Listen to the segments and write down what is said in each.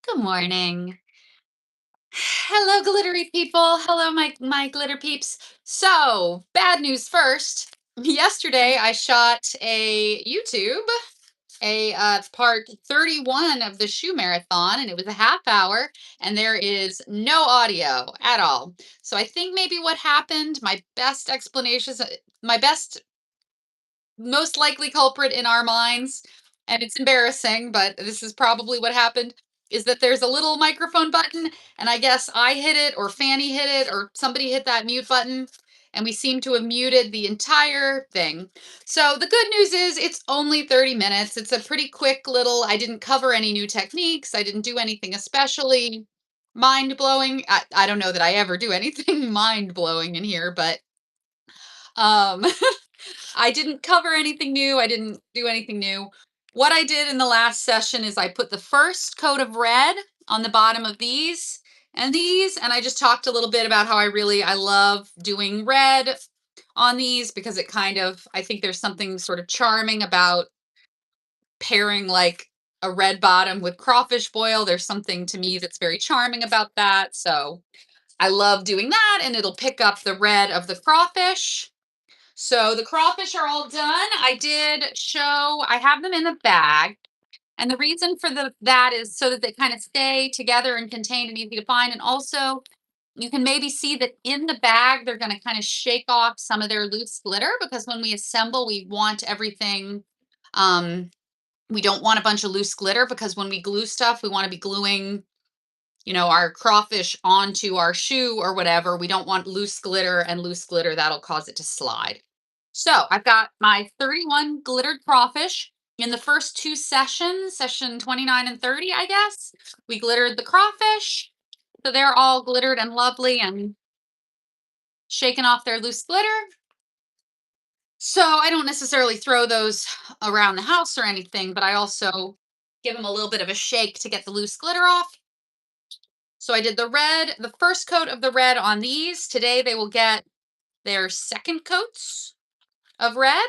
Good morning. Hello, glittery people. Hello, my glitter peeps. So, bad news first. Yesterday, I shot a YouTube, part 31 of the shoe marathon, and it was a half hour, and there is no audio at all. So, I think maybe what happened, my best explanations, my best most likely culprit in our minds, and it's embarrassing, but this is probably what happened, is that there's a little microphone button, and I guess I hit it, or Fanny hit it, or somebody hit that mute button, and we seem to have muted the entire thing. So the good news is it's only 30 minutes. It's a pretty quick little, I didn't cover any new techniques. I didn't do anything especially mind blowing. I don't know that I ever do anything mind blowing in here, but um I didn't cover anything new. I didn't do anything new. What I did in the last session is I put the first coat of red on the bottom of these, and I just talked a little bit about how I love doing red on these because it kind of, I think there's something sort of charming about pairing like a red bottom with crawfish boil. There's something to me that's very charming about that. So I love doing that, and it'll pick up the red of the crawfish. So the crawfish are all done. I have them in a bag. And the reason for that is so that they kind of stay together and contained and easy to find. And also, you can maybe see that in the bag, they're going to kind of shake off some of their loose glitter because when we assemble, we want everything. Um, we don't want a bunch of loose glitter because when we glue stuff, we want to be gluing, our crawfish onto our shoe or whatever. We don't want loose glitter, and loose glitter that'll cause it to slide. So I've got my 31 glittered crawfish. In the first two sessions, session 29 and 30, I guess, we glittered the crawfish. So they're all glittered and lovely and shaking off their loose glitter. So I don't necessarily throw those around the house or anything, but I also give them a little bit of a shake to get the loose glitter off. So I did the first coat of the red on these. Today they will get their second coats of red,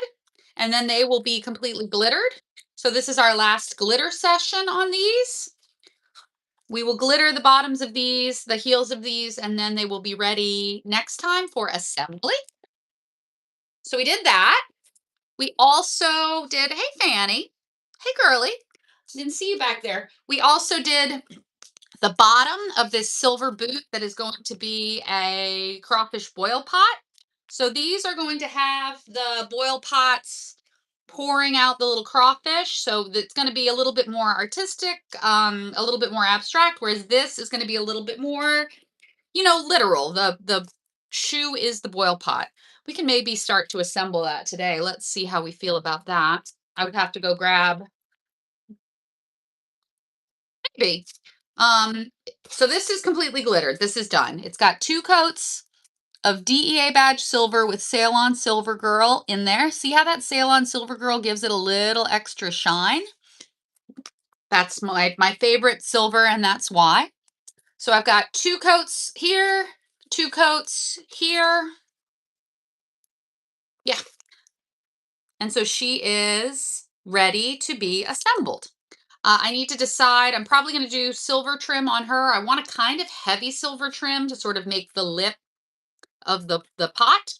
and then they will be completely glittered. So this is our last glitter session on these. We will glitter the bottoms of these, the heels of these, and then they will be ready next time for assembly. So we did that. We also did, hey Fanny, hey girly, didn't see you back there. We also did the bottom of this silver boot that is going to be a crawfish boil pot. So these are going to have the boil pots pouring out the little crawfish. So it's going to be a little bit more artistic, a little bit more abstract, whereas this is going to be a little bit more, literal. The shoe is the boil pot. We can maybe start to assemble that today. Let's see how we feel about that. I would have to go grab maybe. Um, so this is completely glittered. This is done. It's got two coats of DEA badge silver with Sail on Silver Girl in there. See how that Sail on Silver Girl gives it a little extra shine? That's my favorite silver, and that's why. So I've got two coats here, two coats here. Yeah. And so she is ready to be assembled. I need to decide. I'm probably going to do silver trim on her. I want a kind of heavy silver trim to sort of make the lip of the pot.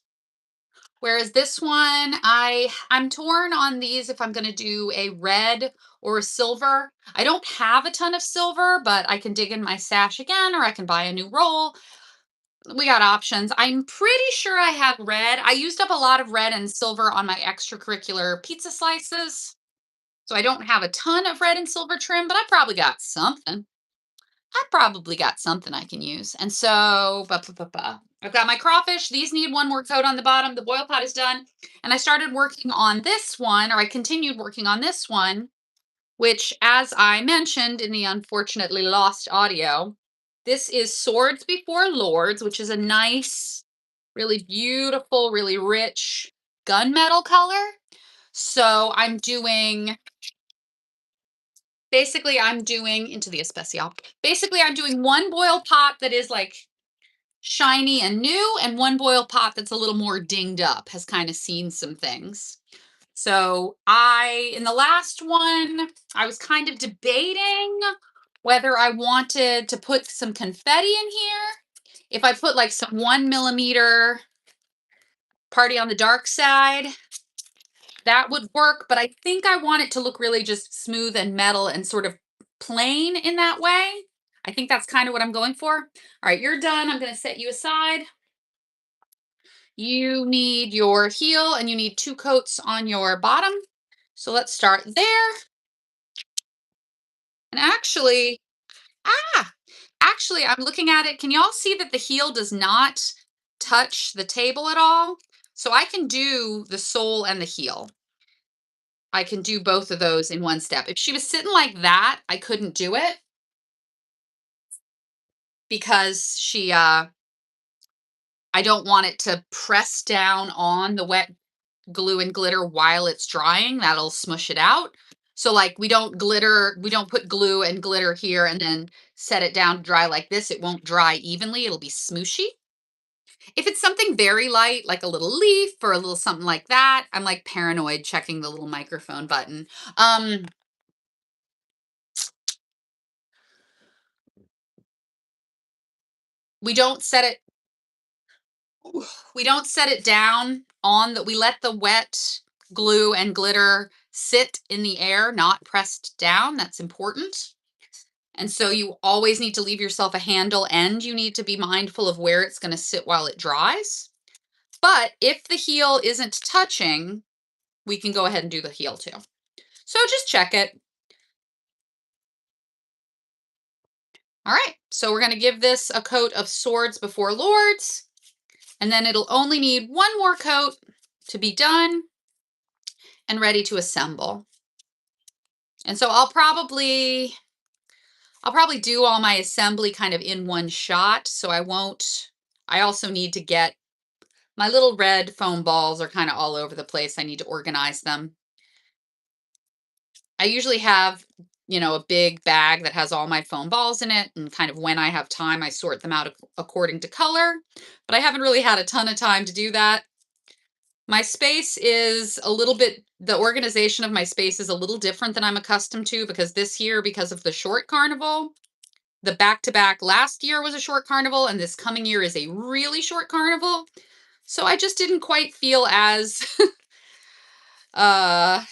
Whereas this one, I'm torn on these if I'm going to do a red or a silver. I don't have a ton of silver, but I can dig in my stash again, or I can buy a new roll. We got options. I'm pretty sure I have red. I used up a lot of red and silver on my extracurricular pizza slices. So I don't have a ton of red and silver trim, but I probably got something. I can use. And so, I've got my crawfish. These need one more coat on the bottom. The boil pot is done. And I started working on this one, or I continued working on this one, which, as I mentioned in the unfortunately lost audio, this is Swords Before Lords, which is a nice, really beautiful, really rich gunmetal color. So I'm doing into the especial. Basically, I'm doing one boil pot that is like shiny and new, and one boil pot that's a little more dinged up, has kind of seen some things. So in the last one, I was kind of debating whether I wanted to put some confetti in here. If I put like some 1 millimeter Party on the Dark Side, that would work. But I think I want it to look really just smooth and metal and sort of plain in that way. I think that's kind of what I'm going for. All right, you're done. I'm going to set you aside. You need your heel and you need 2 coats on your bottom. So let's start there. And ah, actually, I'm looking at it. Can y'all see that the heel does not touch the table at all? So I can do the sole and the heel. I can do both of those in one step. If she was sitting like that, I couldn't do it because I don't want it to press down on the wet glue and glitter while it's drying. That'll smush it out. So like we don't put glue and glitter here and then set it down to dry like this. It won't dry evenly. It'll be smooshy. If it's something very light, like a little leaf or a little something like that, I'm like paranoid checking the little microphone button. Um, we don't set it we don't set it down on we let the wet glue and glitter sit in the air, not pressed down. That's important. And so you always need to leave yourself a handle and you need to be mindful of where it's going to sit while it dries. But if the heel isn't touching, we can go ahead and do the heel too. So just check it. All right, so we're going to give this a coat of Swords Before Lords, and then it'll only need one more coat to be done and ready to assemble. And so I'll probably do all my assembly kind of in one shot, so I also need to get my little red foam balls are kind of all over the place. I need to organize them. I usually have, a big bag that has all my foam balls in it. And kind of when I have time, I sort them out according to color. But I haven't really had a ton of time to do that. My space is the organization of my space is a little different than I'm accustomed to because this year, because of the short carnival, the back-to-back last year was a short carnival and this coming year is a really short carnival. So I just didn't quite feel as uh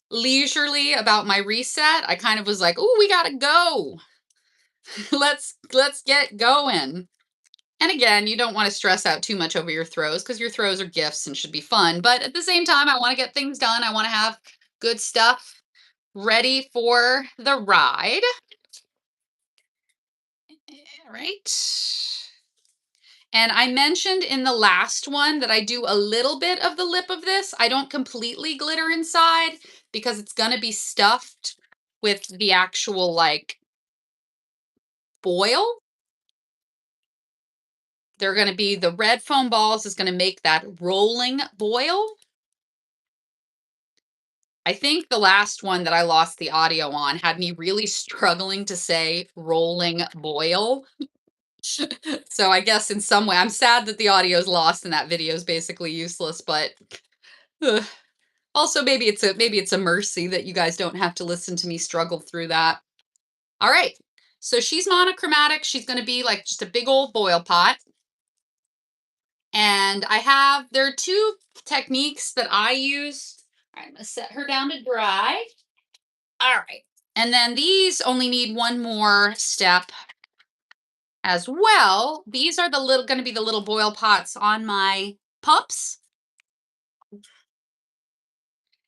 leisurely about my reset. I kind of was like, "Oh, we got to go. Let's get going." And again, you don't want to stress out too much over your throws because your throws are gifts and should be fun. But at the same time, I want to get things done. I want to have good stuff ready for the ride. All right. And I mentioned in the last one that I do a little bit of the lip of this. I don't completely glitter inside because it's going to be stuffed with the actual like foil. They're going to be the red foam balls is going to make that rolling boil. I think the last one that I lost the audio on had me really struggling to say rolling boil. So I guess in some way, I'm sad that the audio is lost and that video is basically useless, but also maybe it's a mercy that you guys don't have to listen to me struggle through that. All right. So she's monochromatic. She's going to be like just a big old boil pot. And there are 2 techniques that I use. All right, I'm going to set her down to dry. All right. And then these only need one more step as well. These are going to be the little boil pots on my pups.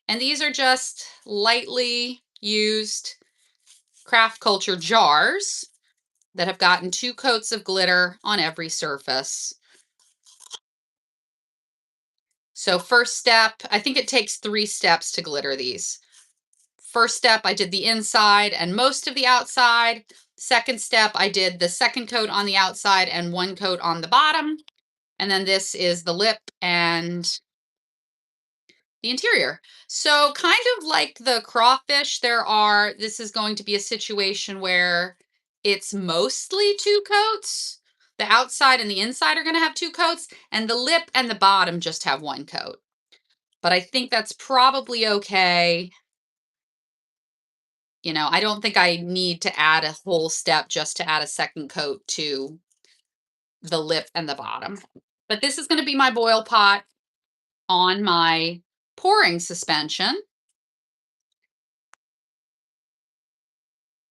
And these are just lightly used craft culture jars that have gotten 2 coats of glitter on every surface. So first step, I think it takes 3 steps to glitter these. First step, I did the inside and most of the outside. Second step, I did the second coat on the outside and 1 coat on the bottom. And then this is the lip and the interior. So kind of like the crawfish, this is going to be a situation where it's mostly 2 coats. The outside and the inside are going to have 2 coats, and the lip and the bottom just have 1 coat. But I think that's probably okay. I don't think I need to add a whole step just to add a second coat to the lip and the bottom. But this is going to be my boil pot on my pouring suspension.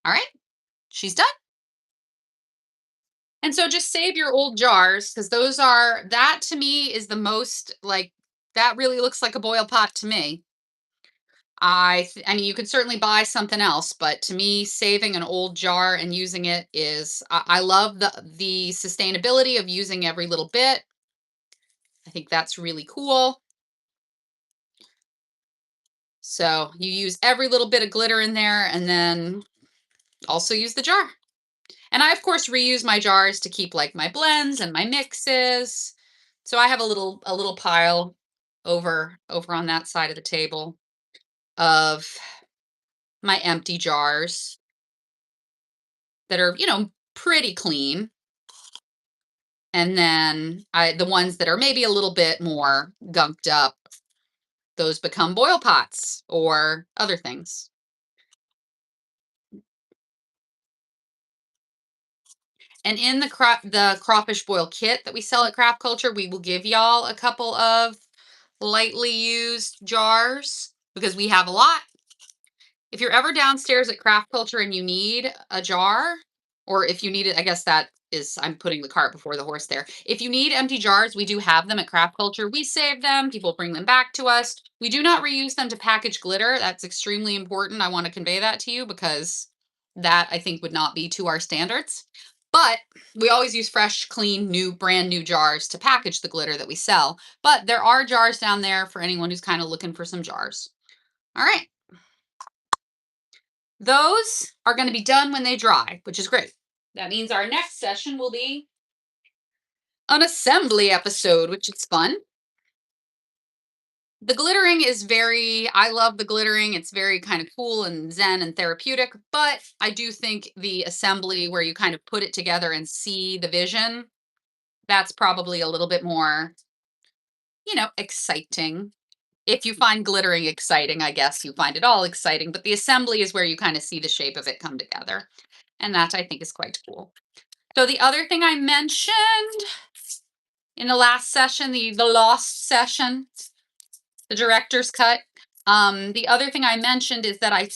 All right, she's done. And so just save your old jars because that to me is the most like, that really looks like a boil pot to me. I mean, you could certainly buy something else, but to me, saving an old jar and using it is, I love the sustainability of using every little bit. I think that's really cool. So you use every little bit of glitter in there and then also use the jar. And I, of course, reuse my jars to keep like my blends and my mixes. So I have a little pile over on that side of the table of my empty jars that are, pretty clean. And then the ones that are maybe a little bit more gunked up, those become boil pots or other things. And in the crawfish boil kit that we sell at Craft Culture, we will give y'all a couple of lightly used jars because we have a lot. If you're ever downstairs at Craft Culture and you need a jar, or if you need it, I guess that is, I'm putting the cart before the horse there. If you need empty jars, we do have them at Craft Culture. We save them. People bring them back to us. We do not reuse them to package glitter. That's extremely important. I want to convey that to you because that I think would not be to our standards. But we always use fresh, clean, new, brand new jars to package the glitter that we sell. But there are jars down there for anyone who's kind of looking for some jars. All right. Those are going to be done when they dry, which is great. That means our next session will be an assembly episode, which is fun. The glittering is I love the glittering. It's very kind of cool and zen and therapeutic, but I do think the assembly where you kind of put it together and see the vision, that's probably a little bit more, exciting. If you find glittering exciting, I guess you find it all exciting, but the assembly is where you kind of see the shape of it come together. And that I think is quite cool. So the other thing I mentioned in the last session, the lost session, the director's cut. The other thing I mentioned is that I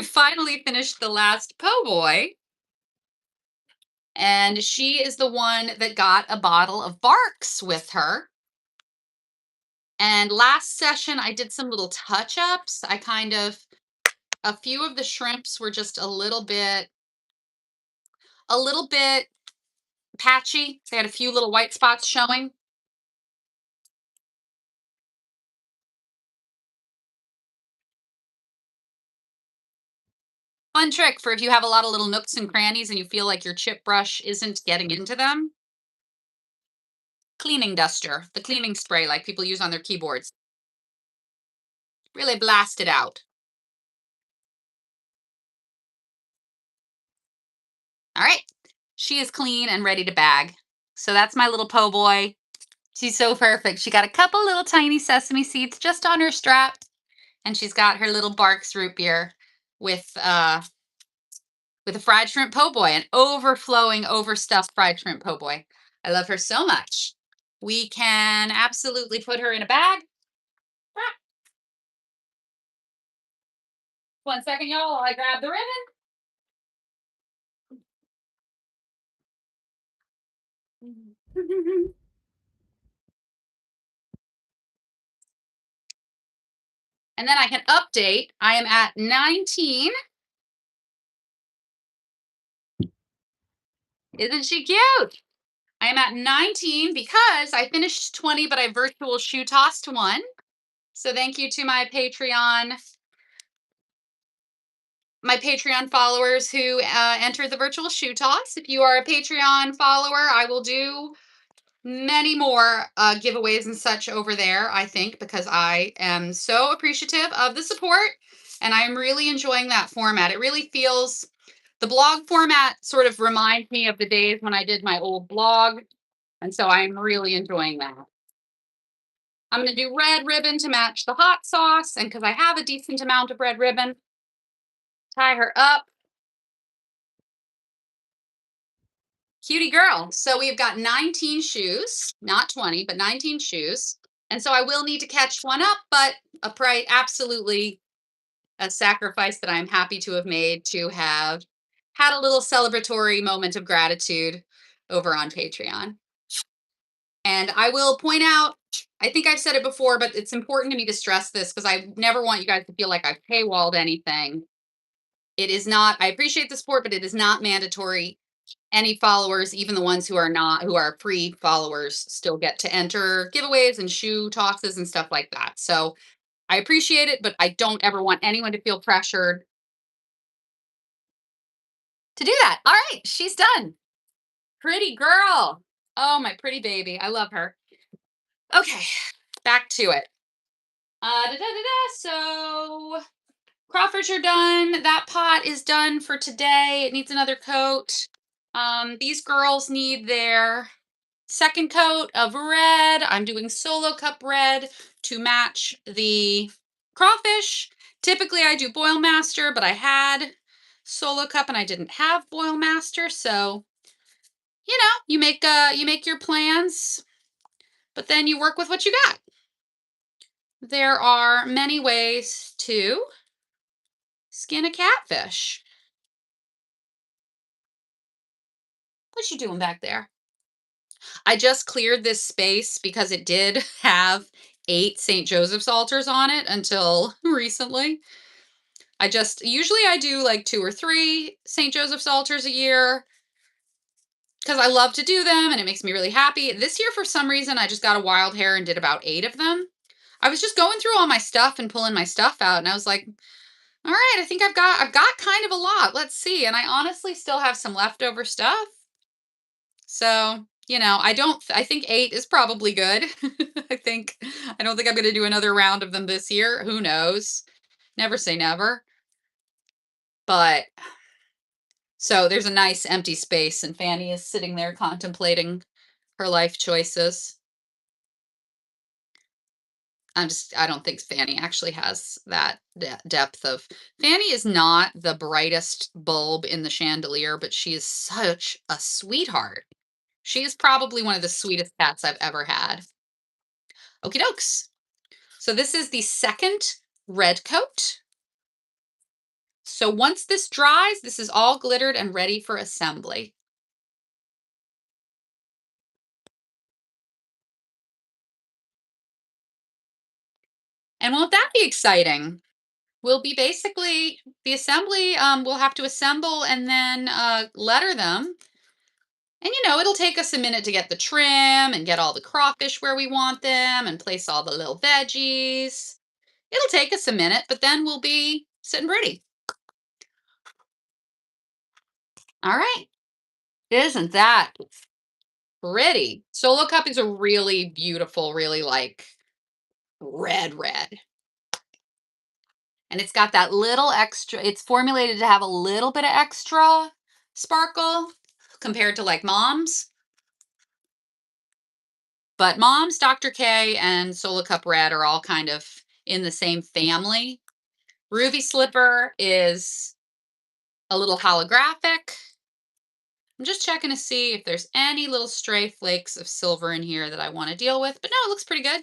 finally finished the last po' boy. And she is the one that got a bottle of Barks with her. And last session, I did some little touch ups. A few of the shrimps were just a little bit patchy. They had a few little white spots showing. Fun trick for if you have a lot of little nooks and crannies and you feel like your chip brush isn't getting into them. Cleaning duster, the cleaning spray like people use on their keyboards. Really blast it out. All right. She is clean and ready to bag. So that's my little po' boy. She's so perfect. She got a couple little tiny sesame seeds just on her strap. And she's got her little Barks root beer with a fried shrimp po' boy, an overflowing, overstuffed fried shrimp po' boy. I love her so much. We can absolutely put her in a bag. One second, y'all, while I grab the ribbon. And then I can update. I am at 19. Isn't she cute? I am at 19 because I finished 20, but I virtual shoe tossed one. So thank you to my Patreon followers who entered the virtual shoe toss. If you are a Patreon follower, I will do many more giveaways and such over there, I think, because I am so appreciative of the support and I'm really enjoying that format. It really feels, the blog format sort of reminds me of the days when I did my old blog. And so I'm really enjoying that. I'm going to do red ribbon to match the hot sauce. And because I have a decent amount of red ribbon, Tie her up. Cutie girl. So we've got 19 shoes, not 20, but 19 shoes. And so I will need to catch one up, but a price, absolutely a sacrifice that I'm happy to have made to have had a little celebratory moment of gratitude over on Patreon. And I will point out, I think I've said it before, but it's important to me to stress this because I never want you guys to feel like I've paywalled anything. It is not, I appreciate the support, but it is not mandatory. Any followers, even the ones who are not, who are free followers, still get to enter giveaways and shoe tosses and stuff like that. So I appreciate it, but I don't ever want anyone to feel pressured to do that. All right, she's done. Pretty girl. Oh, my pretty baby. I love her. Okay, back to it. So crawfish are done. That pot is done for today. It needs another coat. These girls need their second coat of red. I'm doing solo cup red to match the crawfish. Typically I do boil master, but I had solo cup and I didn't have boil master. So, you make your plans, but then you work with what you got. There are many ways to skin a catfish. What's she doing back there? I just cleared this space because it did have 8 St. Joseph's altars on it until recently. Usually I do like 2 or 3 St. Joseph's altars a year because I love to do them and it makes me really happy. This year, for some reason, I just got a wild hair and did about 8 of them. I was just going through all my stuff and pulling my stuff out, and I was like, all right, I think I've got kind of a lot. Let's see. And I honestly still have some leftover stuff. So, I think 8 is probably good. I don't think I'm going to do another round of them this year. Who knows? Never say never. But so there's a nice empty space, and Fanny is sitting there contemplating her life choices. I don't think Fanny actually has that depth of. Fanny is not the brightest bulb in the chandelier, but she is such a sweetheart. She is probably one of the sweetest cats I've ever had. Okie dokes. So this is the second red coat. So once this dries, this is all glittered and ready for assembly. And won't that be exciting? Will be basically the assembly. We'll have to assemble and then letter them. And it'll take us a minute to get the trim and get all the crawfish where we want them and place all the little veggies. It'll take us a minute, but then we'll be sitting pretty. All right. Isn't that pretty? Solo cup is a really beautiful, really like red. And it's got that little extra, it's formulated to have a little bit of extra sparkle compared to like Mom's. But Mom's, Dr. K, and Solo Cup Red are all kind of in the same family. Ruby Slipper is a little holographic. I'm just checking to see if there's any little stray flakes of silver in here that I want to deal with. But no, it looks pretty good.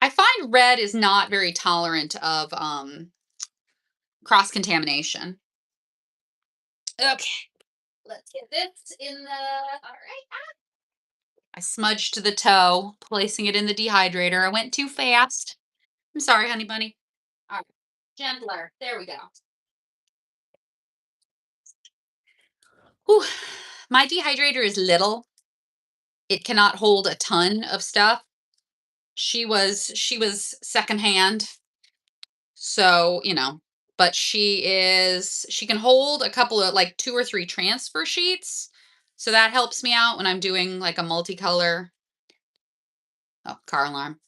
I find red is not very tolerant of cross-contamination. Okay, let's get this in the, all right. I smudged the toe, placing it in the dehydrator. I went too fast. I'm sorry, honey bunny. All right, gentler. There we go. Whew. My dehydrator is little. It cannot hold a ton of stuff. She was secondhand. So, but she can hold a couple of like 2 or 3 transfer sheets. So that helps me out when I'm doing like a multicolor. Oh, car alarm.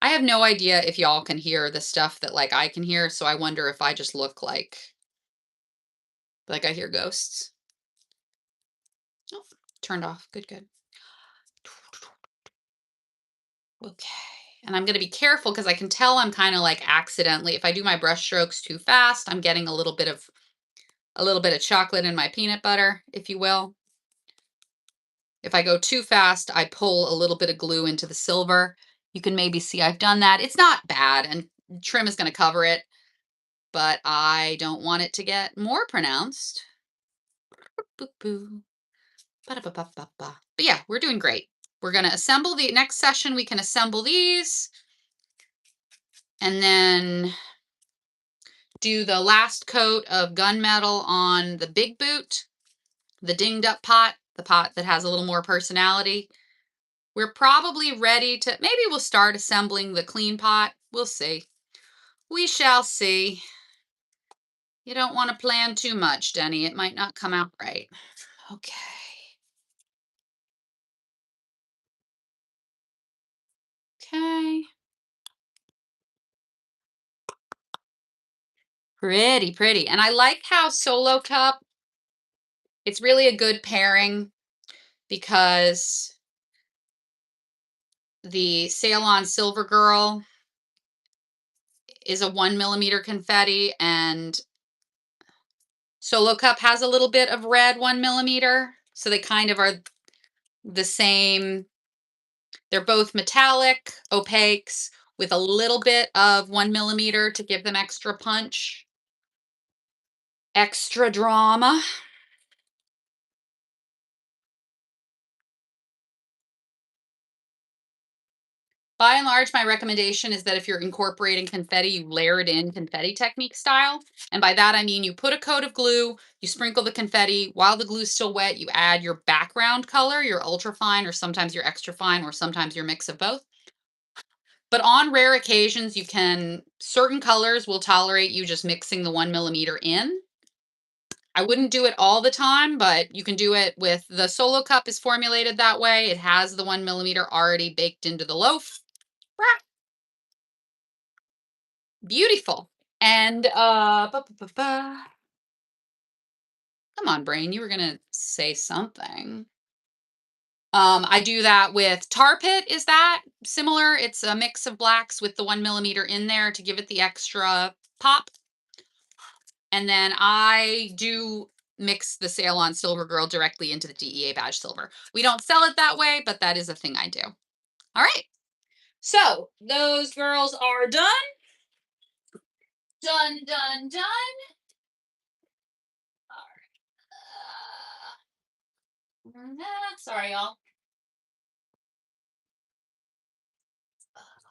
I have no idea if y'all can hear the stuff that like I can hear, so I wonder if I just look like I hear ghosts. Oh, turned off. Good. Okay. And I'm going to be careful because I can tell I'm kind of like accidentally, if I do my brush strokes too fast, I'm getting a little bit of chocolate in my peanut butter, if you will. If I go too fast, I pull a little bit of glue into the silver. You can maybe see I've done that. It's not bad, and trim is going to cover it, but I don't want it to get more pronounced. Boo boo. Ba-da-ba-ba-ba-ba. But yeah, we're doing great. We're going to assemble the next session. We can assemble these and then do the last coat of gunmetal on the big boot, the dinged up pot, the pot that has a little more personality. We're probably ready to, maybe we'll start assembling the clean pot. We'll see. We shall see. You don't want to plan too much, Denny. It might not come out right. Okay. Okay. Pretty, pretty. And I like how Solo Cup, it's really a good pairing because the Sail On Silver Girl is a 1 millimeter confetti, and Solo Cup has a little bit of red 1 millimeter. So they kind of are the same. They're both metallic, opaques, with a little bit of 1 millimeter to give them extra punch, extra drama. By and large, my recommendation is that if you're incorporating confetti, you layer it in confetti technique style. And by that, I mean you put a coat of glue, you sprinkle the confetti. While the glue's still wet, you add your background color, your ultra fine, or sometimes your extra fine, or sometimes your mix of both. But on rare occasions, certain colors will tolerate you just mixing the 1 millimeter in. I wouldn't do it all the time, but you can do it with the Solo Cup is formulated that way. It has the 1 millimeter already baked into the loaf. Beautiful. And come on, brain, you were gonna say something. I do that with tar pit. Is that similar? It's a mix of blacks with the 1 millimeter in there to give it the extra pop. And then I do mix the Sail On Silver Girl directly into the DEA badge silver. We don't sell it that way, but that is a thing I do. All right. So those girls are done. Done, done, done. Sorry, y'all.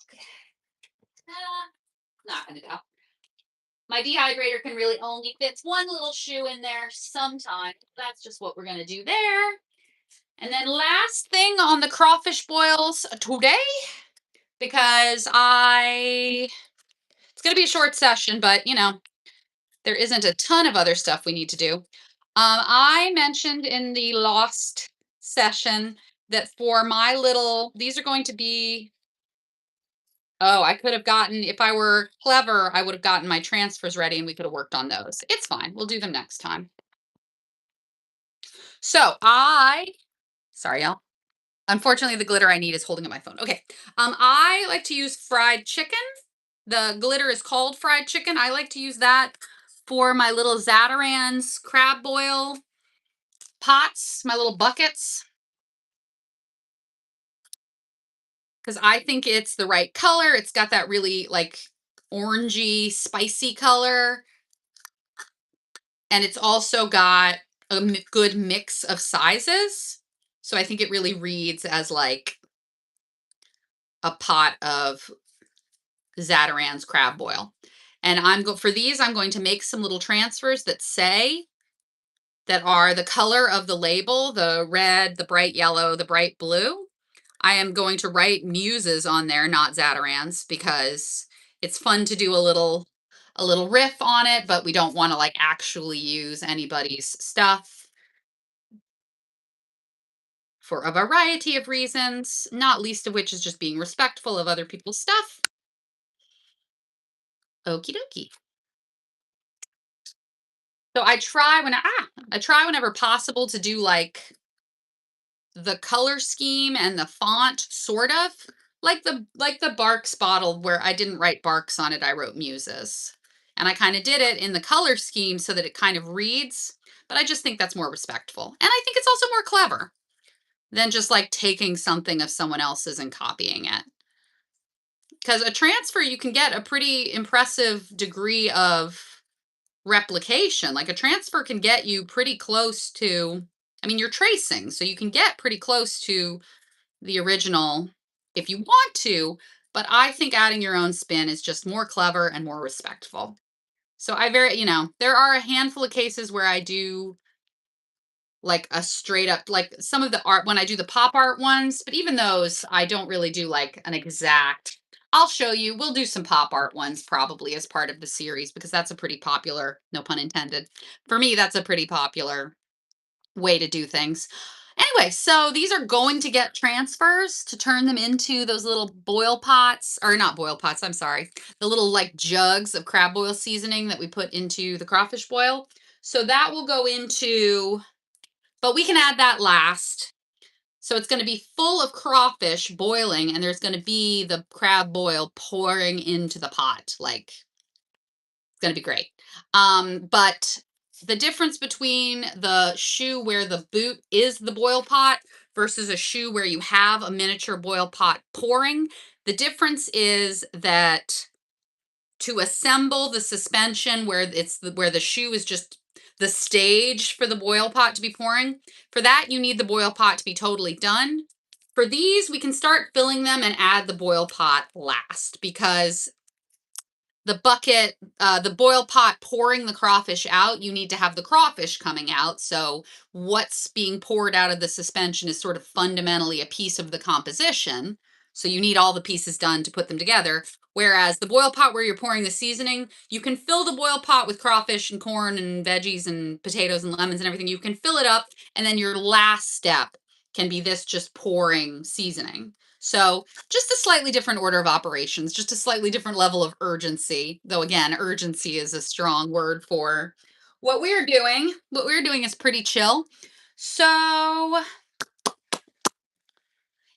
Okay. Not gonna go. My dehydrator can really only fit one little shoe in there sometimes. That's just what we're gonna do there. And then last thing on the crawfish boils today, because it's gonna be a short session, but there isn't a ton of other stuff we need to do. I mentioned in the lost session that for my these are going to be, oh, I could have gotten, if I were clever, I would have gotten my transfers ready and we could have worked on those. It's fine. We'll do them next time. So sorry, y'all. Unfortunately, the glitter I need is holding up my phone. Okay. I like to use fried chicken. The glitter is called fried chicken. I like to use that for my little Zatarans crab boil pots, my little buckets, because I think it's the right color. It's got that really like orangey, spicy color. And it's also got a good mix of sizes. So I think it really reads as like a pot of Zatarans crab boil. And for these, I'm going to make some little transfers that are the color of the label, the red, the bright yellow, the bright blue. I am going to write muses on there, not Zatarans, because it's fun to do a little riff on it, but we don't want to like actually use anybody's stuff for a variety of reasons, not least of which is just being respectful of other people's stuff. Okie dokie. So I try whenever possible to do like the color scheme and the font sort of like the Barks bottle where I didn't write Barks on it, I wrote Muses. And I kind of did it in the color scheme so that it kind of reads, but I just think that's more respectful. And I think it's also more clever than just like taking something of someone else's and copying it. Because a transfer, you can get a pretty impressive degree of replication. Like a transfer can get you pretty close to, I mean, you're tracing, so you can get pretty close to the original if you want to, but I think adding your own spin is just more clever and more respectful. So there are a handful of cases where I do like a straight up, like some of the art when I do the pop art ones, but even those, I don't really do like an exact. I'll show you. We'll do some pop art ones probably as part of the series because that's a pretty popular, no pun intended. For me, that's a pretty popular way to do things. Anyway, so these are going to get transfers to turn them into those little boil pots, or not boil pots, I'm sorry, the little like jugs of crab boil seasoning that we put into the crawfish boil. So that will go into, but we can add that last. So it's going to be full of crawfish boiling, and there's going to be the crab boil pouring into the pot. Like, it's going to be great. But the difference between the shoe where the boot is the boil pot versus a shoe where you have a miniature boil pot pouring, the difference is that to assemble the suspension where where the shoe is just the stage for the boil pot to be pouring, for that you need the boil pot to be totally done. For these, we can start filling them and add the boil pot last because the bucket, the boil pot pouring the crawfish out, you need to have the crawfish coming out. So what's being poured out of the suspension is sort of fundamentally a piece of the composition. So you need all the pieces done to put them together. Whereas the boil pot where you're pouring the seasoning, you can fill the boil pot with crawfish and corn and veggies and potatoes and lemons and everything. You can fill it up, and then your last step can be this just pouring seasoning. So just a slightly different order of operations, just a slightly different level of urgency. Though again, urgency is a strong word for what we're doing. What we're doing is pretty chill. So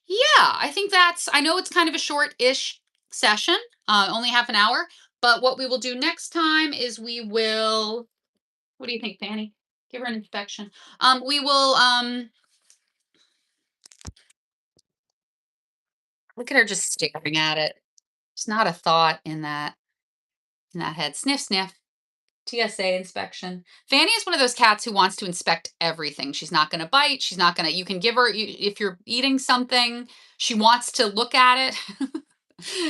yeah, I think I know it's kind of a short-ish session, only half an hour. But what we will do next time is what do you think, Fanny? Give her an inspection. We will, look at her just staring at it. There's not a thought in that head. Sniff, sniff. TSA inspection. Fanny is one of those cats who wants to inspect everything. She's not going to bite. She's not going to, you can give her, if you're eating something, she wants to look at it.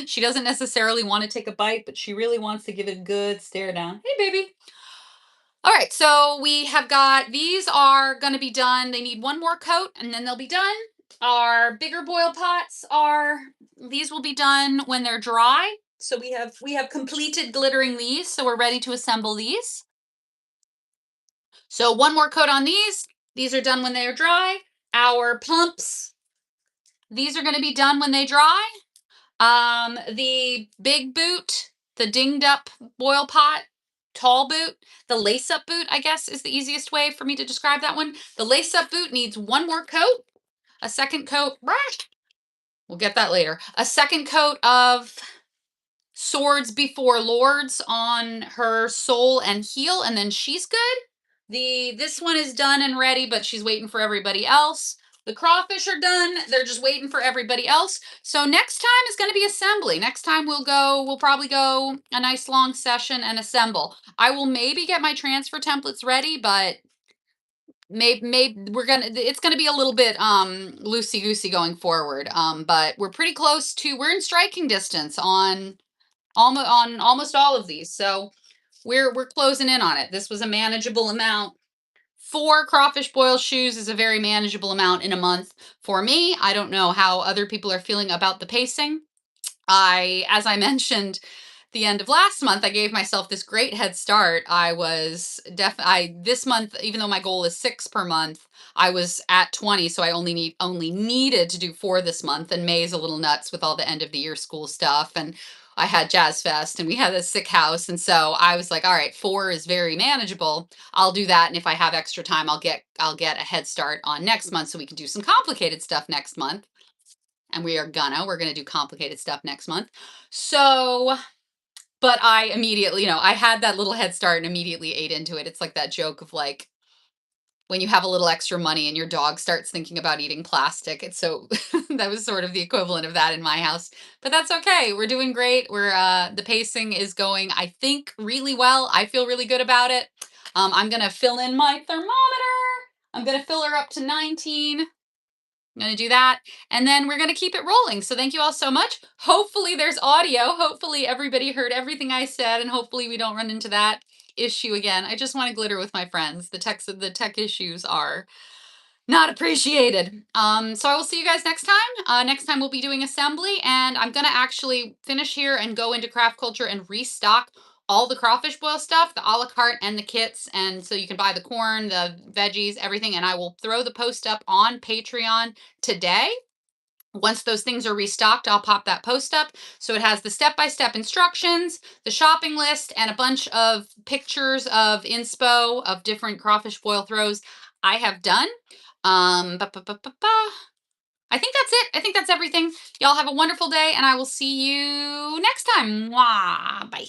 She doesn't necessarily want to take a bite, but she really wants to give it a good stare down. Hey, baby. All right, so we have got, these are going to be done. They need one more coat and then they'll be done. Our bigger boil pots these will be done when they're dry. So we have completed glittering these, so we're ready to assemble these. So one more coat on these. These are done when they are dry. Our pumps, these are going to be done when they dry. The big boot, the dinged up boil pot, tall boot, the lace up boot, I guess is the easiest way for me to describe that one. The lace up boot needs one more coat, a second coat. We'll get that later. A second coat of Swords Before Lords on her sole and heel, and then she's good. This one is done and ready, but she's waiting for everybody else. The crawfish are done. They're just waiting for everybody else. So next time is going to be assembly. Next time we'll probably go a nice long session and assemble. I will maybe get my transfer templates ready, but maybe it's gonna be a little bit loosey goosey going forward. But we're pretty close to, we're in striking distance on almost all of these. So we're closing in on it. This was a manageable amount. 4 crawfish boil shoes is a very manageable amount in a month for me. I don't know how other people are feeling about the pacing. As I mentioned, the end of last month, I gave myself this great head start. This month, even though my goal is 6 per month, I was at 20, so I only needed to do 4 this month. And May's a little nuts with all the end of the year school stuff, and I had Jazz Fest, and we had a sick house, and so I was like, all right, 4 is very manageable. I'll do that, and if I have extra time, I'll get a head start on next month, so we can do some complicated stuff next month. and we're gonna do complicated stuff next month. So, but I immediately, I had that little head start and immediately ate into it. It's like that joke of like when you have a little extra money and your dog starts thinking about eating plastic. It's so that was sort of the equivalent of that in my house. But that's okay. We're doing great. We're the pacing is going, I think, really well. I feel really good about it. I'm gonna fill in my thermometer. I'm gonna fill her up to 19. I'm going to do that. And then we're going to keep it rolling. So thank you all so much. Hopefully there's audio. Hopefully everybody heard everything I said. And hopefully we don't run into that issue again. I just want to glitter with my friends. The tech issues are not appreciated. So I will see you guys next time. Next time we'll be doing assembly, and I'm gonna actually finish here and go into craft culture and restock all the crawfish boil stuff, the a la carte and the kits. And so you can buy the corn, the veggies, everything. And I will throw the post up on Patreon today. Once those things are restocked, I'll pop that post up. So it has the step-by-step instructions, the shopping list, and a bunch of pictures of inspo of different crawfish boil throws I have done. Ba, ba, ba, ba, ba. I think that's it. I think that's everything. Y'all have a wonderful day, and I will see you next time. Mwah. Bye.